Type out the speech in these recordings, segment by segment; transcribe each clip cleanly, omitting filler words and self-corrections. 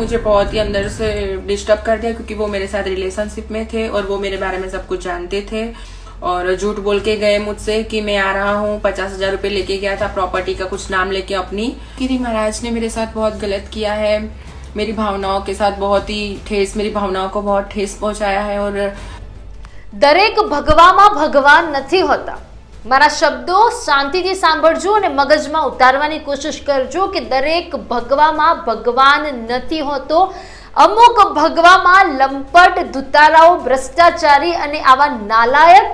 मुझे बहुत ही अंदर से डिस्टर्ब कर दिया, क्योंकि वो मेरे साथ रिलेशनशिप में थे और वो मेरे बारे में सब कुछ जानते थे और झूठ बोल के गए मुझसे कि मैं आ रहा हूँ। 50,000 रुपये लेके गया था, प्रॉपर्टी का कुछ नाम लेके अपनी। गिरी महाराज ने मेरे साथ बहुत गलत किया है, मेरी भावनाओं के साथ बहुत ही ठेस, मेरी भावनाओं को बहुत ठेस पहुंचाया है। और દરેક ભગવામાં ભગવાન નથી હોતા। મારા શબ્દો શાંતિથી સાંભળજો અને મગજમાં ઉતારવાની કોશિશ કરજો કે દરેક ભગવામાં ભગવાન નથી હોતો। અમુક ભગવામાં લંપટ, ધુતારાઓ, ભ્રષ્ટાચારી અને આવા નાલાયક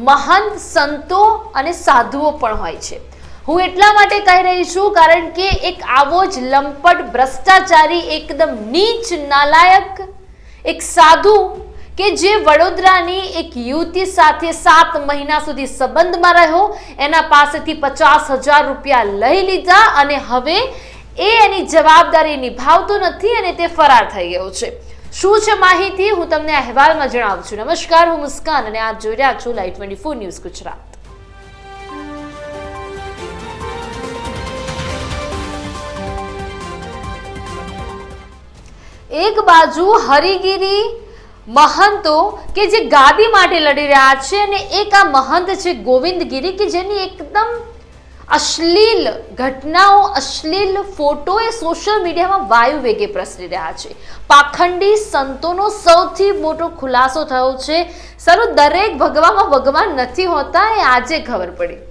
મહંત સંતો અને સાધુઓ પણ હોય છે। હું એટલા માટે કહી રહી છું કારણ કે એક આવો જ લંપટ, ભ્રષ્ટાચારી, એકદમ નીચ, નાલાયક એક સાધુ કે જે વડોદરાની એક યુવતી સાથે 7 મહિના સુધી સંબંધમાં રહ્યો, એના પાસેથી 50,000 રૂપિયા લઈ લીધા અને હવે એ એની જવાબદારી નિભાવતો નથી અને તે ફરાર થઈ ગયો છે। શું છે માહિતી હું તમને અહેવાલમાં જણાવું છું। નમસ્કાર, હું મુસ્કાન અને આપ જોઈ રહ્યા છો લાઈવ 24 ન્યૂઝ ગુજરાત। એક બાજુ હરિગીરી महंतो के जे गादी माटे लड़ी रहा छे ने एक आ महंत छे गोविंदगिरी के जेनी एकदम अश्लील घटनाओं, अश्लील फोटो ए सोशल मीडिया में वायु वेगे प्रसरी रहा छे। पाखंडी संतोनो सौथी मोटो खुलासो थयो छे। सरो दरेक भगवामां भगवान नथी होता ए आजे खबर पड़ी।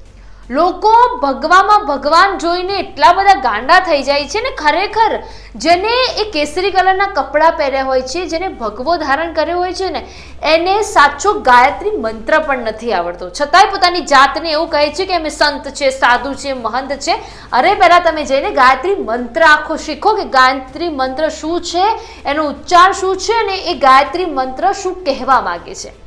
લોકો ભગવામાં ભગવાન જોઈને એટલા બધા ગાંડા થઈ જાય છે ને, ખરેખર જેને એ કેસરી કલરના કપડાં પહેર્યા હોય છે, જેને ભગવો ધારણ કર્યો હોય છે ને, એને સાચો ગાયત્રી મંત્ર પણ નથી આવડતો, છતાંય પોતાની જાતને એવું કહે છે કે અમે સંત છે, સાધુ છે, મહંત છે। અરે પહેલા તમે જઈને ગાયત્રી મંત્ર આખો શીખો કે ગાયત્રી મંત્ર શું છે, એનો ઉચ્ચાર શું છે અને એ ગાયત્રી મંત્ર શું કહેવા માંગે છે।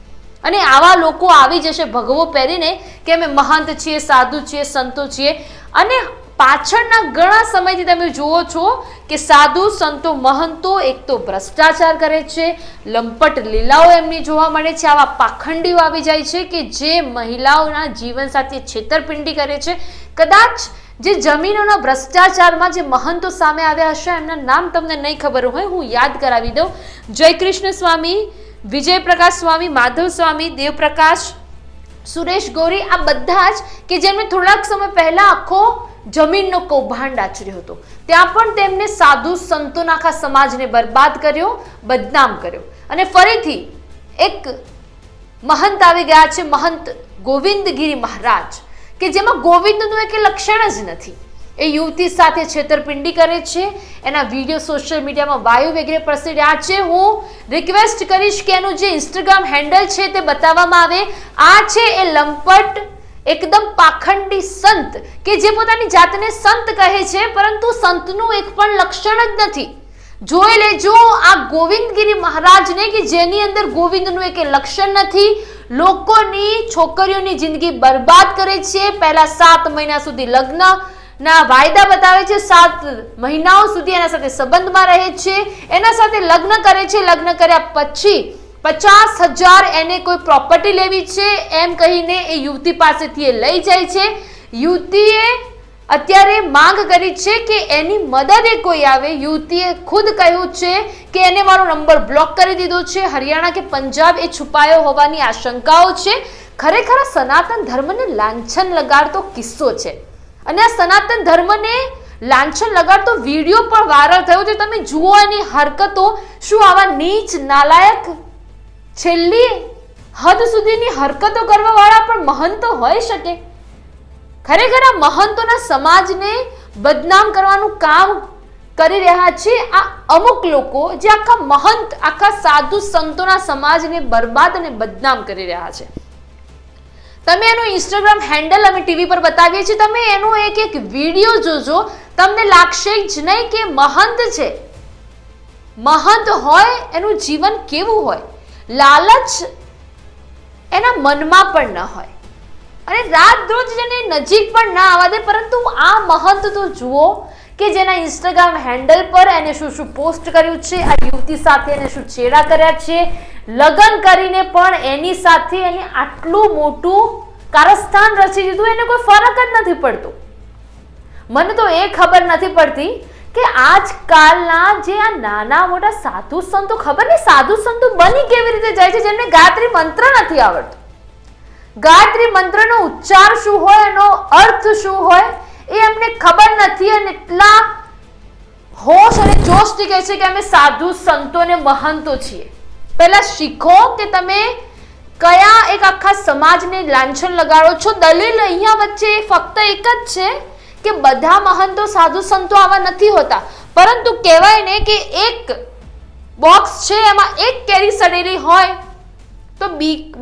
અને આવા લોકો આવી જશે ભગવો પહેરીને કે અમે મહંત છીએ, સાધુ છીએ, સંતો છીએ, અને પાછળના ઘણા સમયથી તમે જુઓ છો કે સાધુ, સંતો, મહંતો એક તો ભ્રષ્ટાચાર કરે છે, લંપટ લીલાઓ એમની જોવા મળે છે। આવા પાખંડીઓ આવી જાય છે કે જે મહિલાઓના જીવન સાથે છેતરપિંડી કરે છે। કદાચ જે જમીનોના ભ્રષ્ટાચારમાં જે મહંતો સામે આવ્યા હશે એમના નામ તમને નહીં ખબર હોય, હું યાદ કરાવી દઉં। જયકૃષ્ણ સ્વામી, વિજય પ્રકાશ સ્વામી, માધવ સ્વામી, દેવપ્રકાશ, સુરેશ ગોરી, આ બધા જ કે જેમને થોડાક સમય પહેલા આખો જમીનનો કૌભાંડ આચર્યો હતો, ત્યાં પણ તેમને સાધુ સંતોના આખા સમાજને બરબાદ કર્યો, બદનામ કર્યો। અને ફરીથી એક મહંત આવી ગયા છે, મહંત ગોવિંદગીરી મહારાજ, કે જેમાં ગોવિંદનું એક લક્ષણ જ નથી। એ યુવતી સાથે છેતરપિંડી કરે છે, એના વિડીયો સોશિયલ મીડિયામાં વાયુ વેગરે પ્રસરી રહ્યા છે। હું રિક્વેસ્ટ કરીશ કે એનું જે ઇન્સ્ટાગ્રામ હેન્ડલ છે તે બતાવવામાં આવે। આ છે એ લંપટ, એકદમ પાખંડી સંત કે જે પોતાની જાતને સંત કહે છે, પરંતુ સંતનું એક પણ લક્ષણ જ નથી। જોઈ લેજો આ ગોવિંદગીરી મહારાજને કે જેની અંદર ગોવિંદનું એક લક્ષણ નથી, લોકોની છોકરીઓની જિંદગી બરબાદ કરે છે। પહેલા 7 મહિના સુધી લગ્ન ના વાયદા બતાવે છે, 7 મહિનાઓ સુધી એના સાથે સંબંધમાં રહે છે, એના સાથે લગ્ન કરે છે, લગ્ન કર્યા પછી 50,000 એને કોઈ પ્રોપર્ટી લેવી છે એમ કહીને એ યુવતી પાસેથી એ લઈ જાય છે। યુવતીએ અત્યારે માંગ કરી છે કે એની મદદે કોઈ આવે। યુવતીએ ખુદ કહ્યું છે કે એને મારો નંબર બ્લોક કરી દીધો છે, હરિયાણા કે પંજાબ એ છુપાયો હોવાની આશંકાઓ છે। ખરેખર સનાતન ધર્મને લાંછન લગાડતો કિસ્સો છે અને આ સનાતન ધર્મને લાંછન લગાડતો વિડીયો પણ વાયરલ થયો છે। તમે જુઓ એની હરકતો, શું આવા નીચ, નાલાયક, છેલ્લી હદ સુધીની હરકતો કરવા વાળા પણ મહંતો હોઈ શકે? ખરેખર આ મહંતોના સમાજને બદનામ કરવાનું કામ કરી રહ્યા છે આ અમુક લોકો, જે આખા મહંત, આખા સાધુ સંતોના સમાજને બરબાદ અને બદનામ કરી રહ્યા છે। તમે એનું ઇન્સ્ટાગ્રામ હેન્ડલ અમે ટીવી પર બતાવીએ છીએ, તમે એનો એક એક વિડીયો જોજો, તમને લાગશે જ નહીં કે મહંત છે। મહંત હોય એનું જીવન કેવું હોય, લાલચ એના મનમાં પણ ન હોય અને રાત રોજ જેને નજીક પણ ના આવવા દે। પરંતુ આ મહંત તો જુઓ કે જેના ઇન્સ્ટાગ્રામ હેન્ડલ પર એને શું શું પોસ્ટ કર્યું છે, આ યુવતી સાથે એને શું છેડા કર્યા છે, લગ્ન કરીને પણ એની સાથે એને આટલું મોટું કારસ્તાન રચી દીધું, એને કોઈ ફરક જ નથી પડતો। મને તો એ ખબર નથી પડતી કે કે આજકાલના જે આ નાના મોટા સાધુ સંતો, ખબર નહીં સાધુ સંતો બની કેવી રીતે જાય છે, જેમને ગાયત્રી મંત્ર નથી આવડતો. ગાયત્રી મંત્રનો ઉચ્ચાર શું હોય, એનો અર્થ શું હોય એ એમને ખબર નથી, અને એટલા હોશ અને જોશથી કહે છે કે અમે સાધુ સંતો ને મહંતો છીએ. પહેલા શીખો કે તમે કયા એક આખા સમાજને લાંછન લગાડો છો. દલીલ અહીંયા વચ્ચે ફક્ત એક જ છે કે બધા મહંતો સાધુ સંતો આવા નથી હોતા, પરંતુ કહેવાય ને કે એક બોક્સ છે એમાં એક કેરી સડેલી હોય તો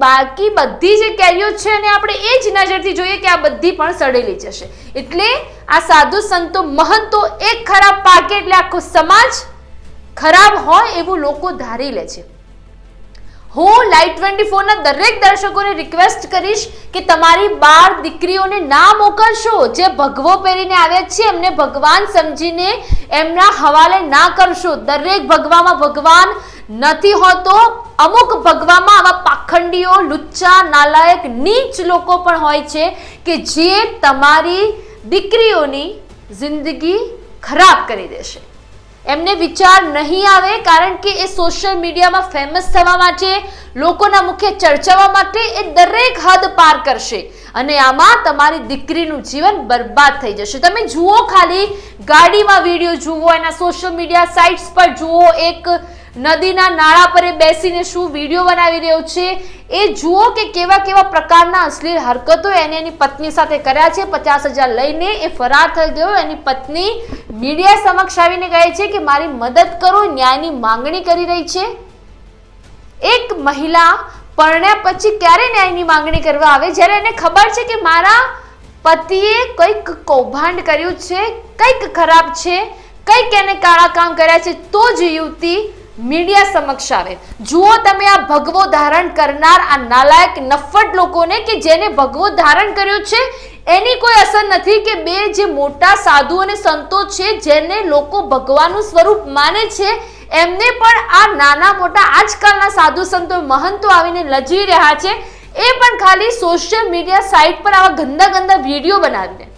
બાકી બધી જે કેરીઓ છે અને આપણે એ જ નજરથી જોઈએ કે આ બધી પણ સડેલી જશે. એટલે આ સાધુ સંતો મહંતો એક ખરાબ પાકે એટલે આખો સમાજ ખરાબ હોય એવું લોકો ધારી લે છે. હું લાઈવ 24 ના દરેક દર્શકોને રિક્વેસ્ટ કરીશ કે તમારી 12 દીકરીઓને ના મોકલશો. જે ભગવો પહેરીને આવ્યા છે એમને ભગવાન સમજીને એમના હવાલે ના કરશો. દરેક ભગવામાં ભગવાન નથી હોતો. અમુક ભગવામાં આવા પાખંડીઓ, લુચ્ચા, નાલાયક, નીચ લોકો પણ હોય છે કે જે તમારી દીકરીઓની જિંદગી ખરાબ કરી દેશે. એમને વિચાર નહીં આવે, કારણ કે એ સોશિયલ મીડિયામાં ફેમસ થવા માટે, લોકોના મુખે ચર્ચાવા માટે એ દરેક હદ પાર કરશે અને આમાં તમારી દીકરીનું જીવન બરબાદ થઈ જશે. તમે જુઓ, ખાલી ગાડીમાં વિડીયો જુઓ, એના સોશિયલ મીડિયા સાઇટ્સ પર જુઓ, એક નદીના નાળા પર બેસીને શું વિડીયો બનાવી રહ્યો છે એ જુઓ કે કેવા કેવા પ્રકારના અશ્લીલ હરકતો એને એની પત્ની સાથે કર્યા છે. 50,000 લઈને એ ફરાર થઈ ગયો. એની પત્ની મીડિયા સમક્ષ આવીને કહે છે કે મારી મદદ કરો, ન્યાયની માંગણી કરી રહી છે. એક મહિલા પરણ્યા પછી ક્યારે ન્યાયની માંગણી કરવા આવે? જ્યારે એને ખબર છે કે મારા પતિએ કંઈક કૌભાંડ કર્યું છે, કંઈક ખરાબ છે, કંઈક એને કાળા કામ કર્યા છે, તો જ યુવતી મીડિયા સમક્ષ આવે. જુઓ તમે આ ભગવો ધારણ કરનાર આ નાલાયક નફ્ફટ લોકોને કે જેને ભગવો ધારણ કર્યો છે એની કોઈ અસર નથી કે બે જે મોટા સાધુ અને સંતો છે જેને લોકો ભગવાનનું સ્વરૂપ માને છે એમને પણ આ નાના મોટા આજકાલના સાધુ સંતો મહંતો આવીને લજી રહ્યા છે. એ પણ ખાલી સોશિયલ મીડિયા સાઇટ પર આવા ગંદા ગંદા વિડીયો बनाવીને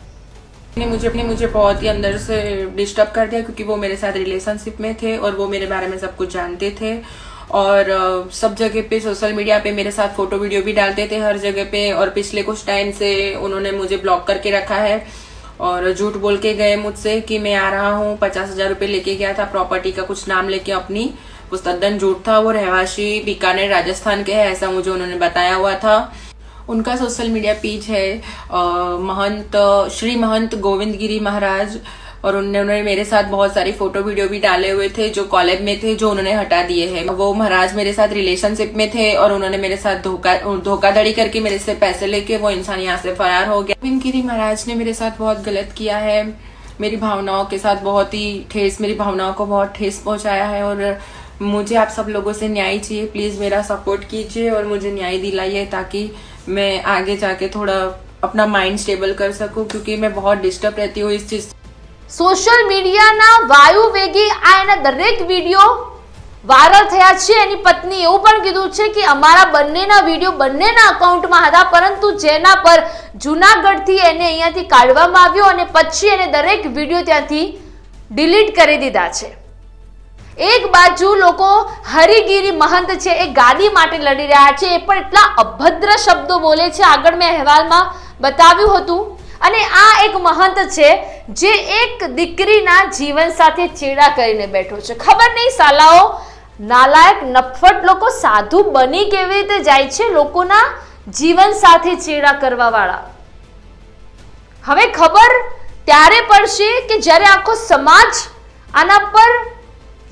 मुझे बहुत ही अंदर से डिस्टर्ब कर दिया, क्योंकि वो मेरे साथ रिलेशनशिप में थे और वो मेरे बारे में सब कुछ जानते थे और सब जगह पे सोशल मीडिया पे मेरे साथ फोटो वीडियो भी डालते थे हर जगह पे. और पिछले कुछ टाइम से उन्होंने मुझे ब्लॉक करके रखा है और झूठ बोल के गए मुझसे कि मैं आ रहा हूँ. 50,000 रुपये लेके गया था, प्रॉपर्टी का कुछ नाम लेके अपनी. वो तद्दन झूठ था. वो रहवासी बीकानेर राजस्थान के है, ऐसा मुझे उन्होंने बताया हुआ था. उनका सोशल मीडिया पेज है महंत श्री महंत गोविंद गिरी महाराज, और उन्होंने मेरे साथ बहुत सारी फोटो वीडियो भी डाले हुए थे जो कॉलेज में थे, जो उन्होंने हटा दिए हैं. वो महाराज मेरे साथ रिलेशनशिप में थे और उन्होंने मेरे साथ धोखाधड़ी करके मेरे से पैसे लेके वो इंसान यहाँ से फरार हो गया. गोविंद गिरी महाराज ने मेरे साथ बहुत गलत किया है. मेरी भावनाओं के साथ बहुत ही ठेस, मेरी भावनाओं को बहुत ठेस पहुंचाया है और मुझे आप सब लोगों से न्याय चाहिए. प्लीज मेरा सपोर्ट कीजिए और मुझे न्याय दिलाइए ताकि मैं आगे जाके थोड़ा अपना माइंड स्टेबल कर सकूं, क्योंकि मैं बहुत डिस्टर्ब रहती हूँ इस चीज. સોશિયલ મીડિયાના વાયુ વેગી આ એના દરેક વિડીયો વાયરલ થયા છે. એની પત્ની એવું પણ કીધું છે કે અમારા બંનેના વિડીયો બંનેના અકાઉન્ટમાં હતા, પરંતુ જેના પર જૂનાગઢથી એને અહીંયાથી કાઢવામાં આવ્યો અને પછી એને દરેક વિડીયો ત્યાંથી ડિલીટ કરી દીધા છે. એક બાજુ લોકો હરિગીરી મહંત છે એ ગાદી માટે લડી રહ્યા છે, એ પણ એટલા અભદ્ર શબ્દો બોલે છે, આગળ મેં અહેવાલમાં બતાવ્યું હતું. અને આ એક મહંત છે જે એક દીકરીના જીવન સાથે ચેડા કરીને બેઠો છે. ખબર નહીં સાલાઓ, નાલાયક નફ્ફટ લોકો સાધુ બની કેવી રીતે જાય છે, લોકોના જીવન સાથે ચેડા કરવા વાળા. હવે ખબર ત્યારે પડશે કે જ્યારે આખો સમાજ આના પર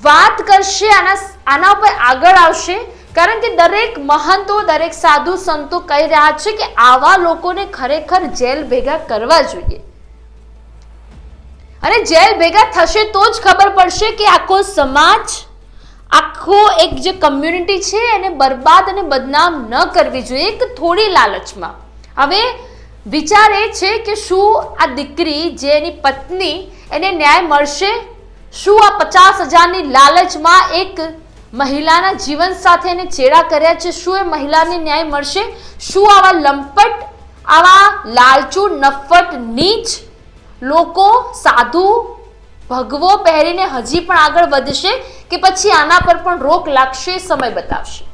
વાત કરશે, આના ઉપર આગળ આવશે. કારણ કે દરેક મહંતો, દરેક સાધુ સંતો કહી રહ્યા છે કે આવા લોકોને ખરેખર જેલ ભેગા કરવા જોઈએ, અને જેલ ભેગા થશે તો જ ખબર પડશે કે આખો સમાજ, આખો એક જે કમ્યુનિટી છે એને બરબાદ અને બદનામ ન કરવી જોઈએ એક થોડી લાલચમાં. હવે વિચાર એ છે કે શું આ દીકરી જે એની પત્ની એને ન્યાય મળશે? શું આ 50,000ની લાલચમાં એક મહિલાના જીવન સાથે એને ચેડા કર્યા છે, શું એ મહિલાને ન્યાય મળશે? શું આવા લંપટ, આવા લાલચુ, નફ્ફટ, નીચ લોકો, સાધુ ભગવો પહેરીને હજી પણ આગળ વધશે કે પછી આના પર પણ રોક લાગશે, સમય બતાવશે.